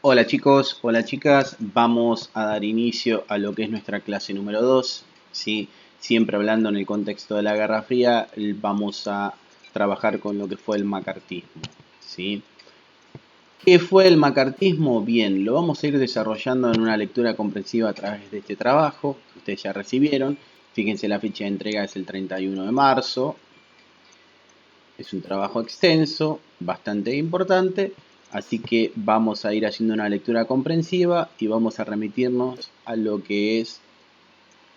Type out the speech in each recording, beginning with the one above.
Hola chicos, hola chicas, vamos a dar inicio a lo que es nuestra clase número 2, ¿sí? Siempre hablando en el contexto de la Guerra Fría, vamos a trabajar con lo que fue el macartismo, ¿sí? ¿Qué fue el macartismo? Bien, lo vamos a ir desarrollando en una lectura comprensiva a través de este trabajo que ustedes ya recibieron. Fíjense, la fecha de entrega es el 31 de marzo, es un trabajo extenso, bastante importante, así que vamos a ir haciendo una lectura comprensiva y vamos a remitirnos a lo que es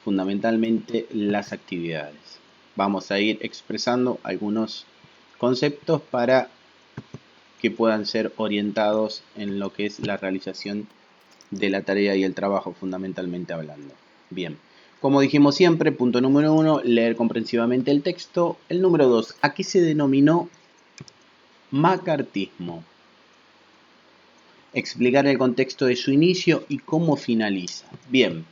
fundamentalmente las actividades. Vamos a ir expresando algunos conceptos para que puedan ser orientados en lo que es la realización de la tarea y el trabajo, fundamentalmente hablando. Bien, como dijimos siempre, punto número 1, leer comprensivamente el texto. El número 2, ¿a qué se denominó macartismo? Explicar el contexto de su inicio y cómo finaliza. Bien,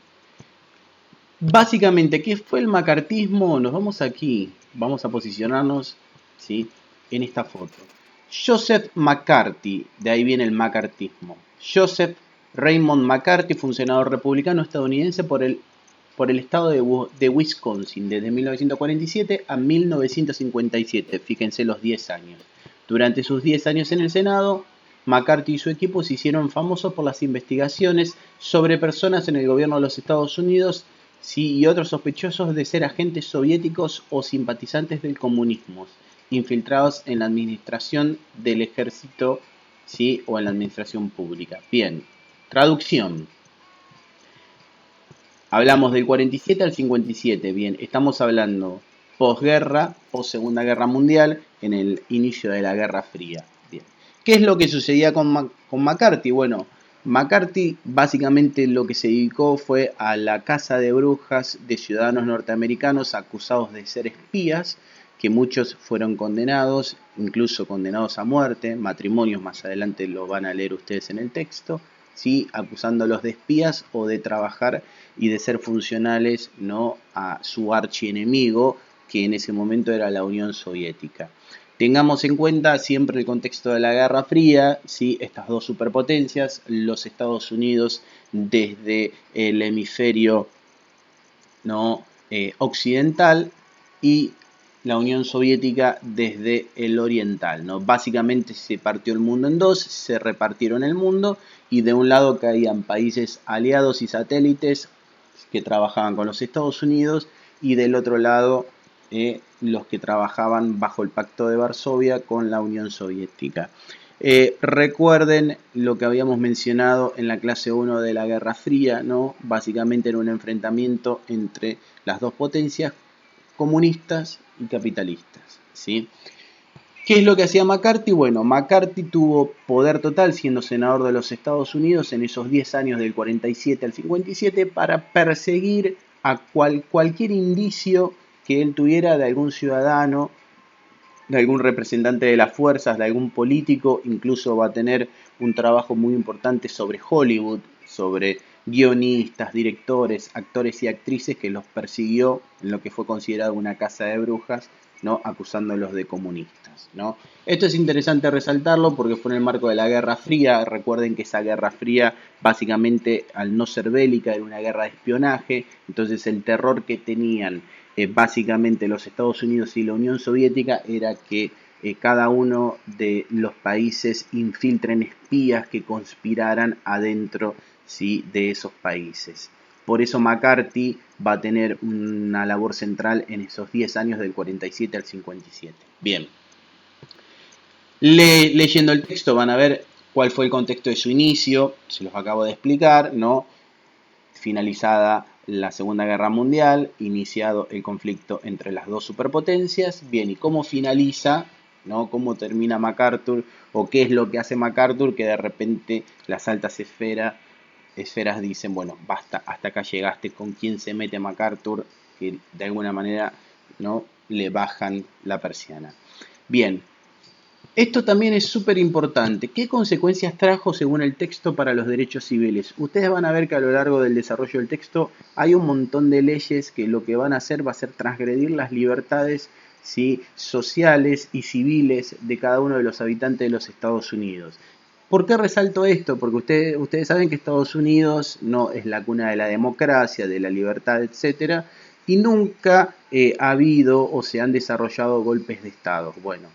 básicamente, ¿qué fue el macartismo? Nos vamos aquí, vamos a posicionarnos, ¿sí?, en esta foto. Joseph McCarthy, de ahí viene el macartismo. Joseph Raymond McCarthy, funcionario republicano estadounidense por el estado de Wisconsin, desde 1947 a 1957, fíjense los 10 años. Durante sus 10 años en el Senado, McCarthy y su equipo se hicieron famosos por las investigaciones sobre personas en el gobierno de los Estados Unidos, sí, y otros sospechosos de ser agentes soviéticos o simpatizantes del comunismo, infiltrados en la administración del ejército, sí, o en la administración pública. Bien, traducción. Hablamos del 47 al 57, bien, estamos hablando posguerra, post Segunda Guerra Mundial, en el inicio de la Guerra Fría. Bien. ¿Qué es lo que sucedía con McCarthy? Bueno, McCarthy básicamente lo que se dedicó fue a la caza de brujas de ciudadanos norteamericanos acusados de ser espías, que muchos fueron condenados, incluso condenados a muerte, matrimonios más adelante lo van a leer ustedes en el texto, ¿sí?, acusándolos de espías o de trabajar y de ser funcionales, ¿no?, a su archienemigo, que en ese momento era la Unión Soviética. Tengamos en cuenta siempre el contexto de la Guerra Fría, ¿sí?, estas dos superpotencias, los Estados Unidos desde el hemisferio, ¿no?, occidental, y la Unión Soviética desde el oriental, ¿no? Básicamente se partió el mundo en dos, se repartieron el mundo, y de un lado caían países aliados y satélites que trabajaban con los Estados Unidos, y del otro lado los que trabajaban bajo el Pacto de Varsovia con la Unión Soviética. Recuerden lo que habíamos mencionado en la clase 1 de la Guerra Fría, ¿no? Básicamente era un enfrentamiento entre las dos potencias, comunistas y capitalistas, ¿sí? ¿Qué es lo que hacía McCarthy? Bueno, McCarthy tuvo poder total siendo senador de los Estados Unidos en esos 10 años del 47 al 57 para perseguir a cualquier indicio que él tuviera de algún ciudadano, de algún representante de las fuerzas, de algún político. Incluso va a tener un trabajo muy importante sobre Hollywood, sobre guionistas, directores, actores y actrices que los persiguió en lo que fue considerado una caza de brujas, ¿no?, acusándolos de comunistas, ¿no? Esto es interesante resaltarlo porque fue en el marco de la Guerra Fría. Recuerden que esa Guerra Fría, básicamente, al no ser bélica, era una guerra de espionaje. Entonces el terror que tenían básicamente los Estados Unidos y la Unión Soviética era que cada uno de los países infiltren espías que conspiraran adentro, ¿sí?, de esos países. Por eso McCarthy va a tener una labor central en esos 10 años del 47 al 57. Bien, leyendo el texto van a ver cuál fue el contexto de su inicio, se los acabo de explicar, ¿no? Finalizada la Segunda Guerra Mundial, iniciado el conflicto entre las dos superpotencias. Bien, ¿y cómo finaliza, ¿no? ¿Cómo termina MacArthur? ¿O qué es lo que hace MacArthur? Que de repente las altas esferas dicen, bueno, basta, hasta acá llegaste. ¿Con quién se mete MacArthur? Que de alguna manera, ¿no?, le bajan la persiana. Bien, esto también es súper importante. ¿Qué consecuencias trajo según el texto para los derechos civiles? Ustedes van a ver que a lo largo del desarrollo del texto hay un montón de leyes que lo que van a hacer va a ser transgredir las libertades, ¿sí?, sociales y civiles de cada uno de los habitantes de los Estados Unidos. ¿Por qué resalto esto? Porque ustedes saben que Estados Unidos no es la cuna de la democracia, de la libertad, etcétera, y nunca ha habido o se han desarrollado golpes de Estado. Bueno,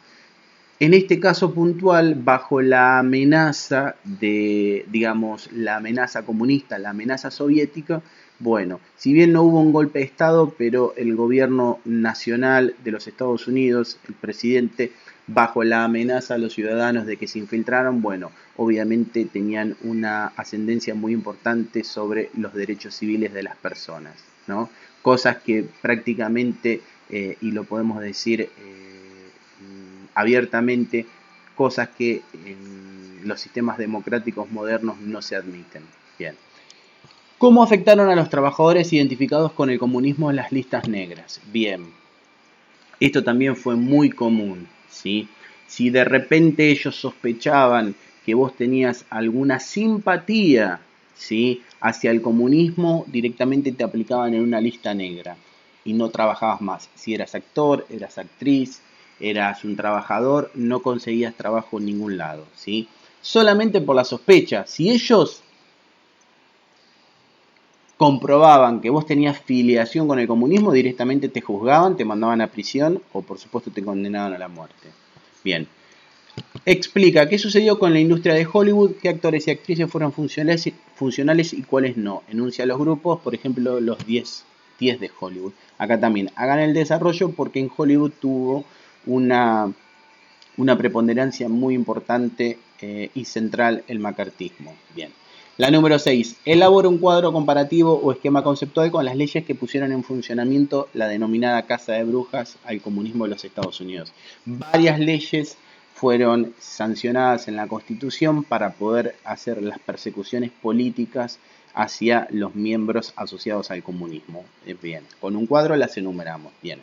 en este caso puntual, bajo la amenaza de, digamos, la amenaza comunista, la amenaza soviética, bueno, si bien no hubo un golpe de Estado, pero el gobierno nacional de los Estados Unidos, el presidente, bajo la amenaza a los ciudadanos de que se infiltraron, bueno, obviamente tenían una ascendencia muy importante sobre los derechos civiles de las personas, ¿no? Cosas que prácticamente, y lo podemos decir abiertamente, cosas que en los sistemas democráticos modernos no se admiten. Bien. ¿Cómo afectaron a los trabajadores identificados con el comunismo en las listas negras? Bien, esto también fue muy común, ¿sí? Si de repente ellos sospechaban que vos tenías alguna simpatía, ¿sí?, hacia el comunismo, directamente te aplicaban en una lista negra y no trabajabas más. Si eras actor, eras actriz, eras un trabajador, no conseguías trabajo en ningún lado, ¿sí? Solamente por la sospecha. Si ellos comprobaban que vos tenías filiación con el comunismo, directamente te juzgaban, te mandaban a prisión o por supuesto te condenaban a la muerte. Bien. Explica qué sucedió con la industria de Hollywood, qué actores y actrices fueron funcionales y cuáles no. Enuncia los grupos, por ejemplo, los 10 de Hollywood. Acá también hagan el desarrollo porque en Hollywood tuvo una preponderancia muy importante y central el macartismo. Bien. La número 6. Elabora un cuadro comparativo o esquema conceptual con las leyes que pusieron en funcionamiento la denominada Casa de Brujas al comunismo de los Estados Unidos. Varias leyes fueron sancionadas en la Constitución para poder hacer las persecuciones políticas hacia los miembros asociados al comunismo. Bien, con un cuadro las enumeramos. Bien.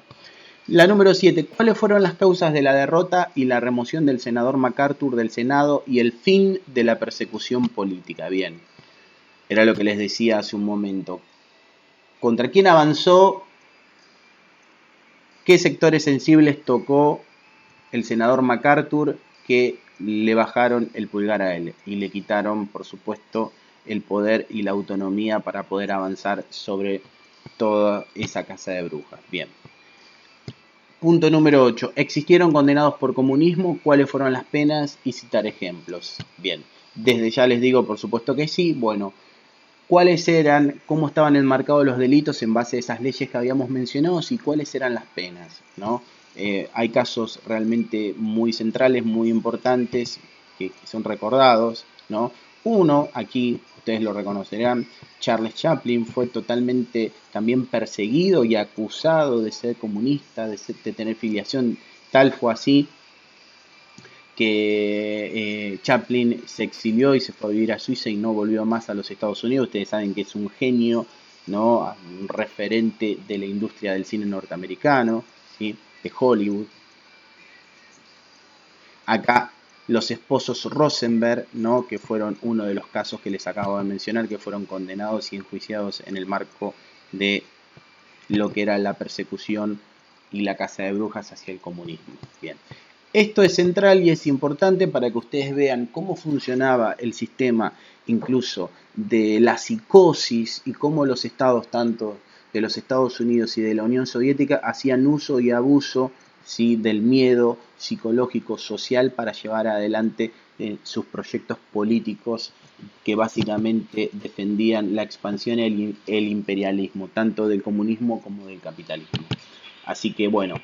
La número 7. ¿Cuáles fueron las causas de la derrota y la remoción del senador MacArthur del Senado y el fin de la persecución política? Bien, era lo que les decía hace un momento. ¿Contra quién avanzó? ¿Qué sectores sensibles tocó el senador MacArthur que le bajaron el pulgar a él y le quitaron, por supuesto, el poder y la autonomía para poder avanzar sobre toda esa casa de brujas? Bien. Punto número 8. ¿Existieron condenados por comunismo? ¿Cuáles fueron las penas? Y citar ejemplos. Bien, desde ya les digo, por supuesto que sí. Bueno, ¿cuáles eran, cómo estaban enmarcados los delitos en base a esas leyes que habíamos mencionado y cuáles eran las penas, ¿no? Hay casos realmente muy centrales, muy importantes, que son recordados, ¿no? Uno, aquí ustedes lo reconocerán, Charles Chaplin fue totalmente también perseguido y acusado de ser comunista, de tener filiación. Tal fue así que Chaplin se exilió y se fue a vivir a Suiza y no volvió más a los Estados Unidos. Ustedes saben que es un genio, ¿no?, un referente de la industria del cine norteamericano, ¿sí?, de Hollywood. Acá los esposos Rosenberg, ¿no?, que fueron uno de los casos que les acabo de mencionar, que fueron condenados y enjuiciados en el marco de lo que era la persecución y la caza de brujas hacia el comunismo. Bien. Esto es central y es importante para que ustedes vean cómo funcionaba el sistema, incluso de la psicosis y cómo los estados, tanto de los Estados Unidos y de la Unión Soviética, hacían uso y abuso, ¿sí?, del miedo psicológico social para llevar adelante sus proyectos políticos que básicamente defendían la expansión y el imperialismo, tanto del comunismo como del capitalismo. Así que bueno,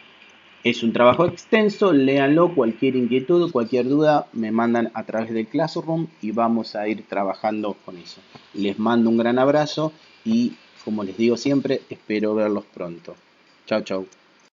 es un trabajo extenso, léanlo, cualquier inquietud, cualquier duda me mandan a través del Classroom y vamos a ir trabajando con eso. Les mando un gran abrazo y, como les digo siempre, espero verlos pronto. Chau, chau.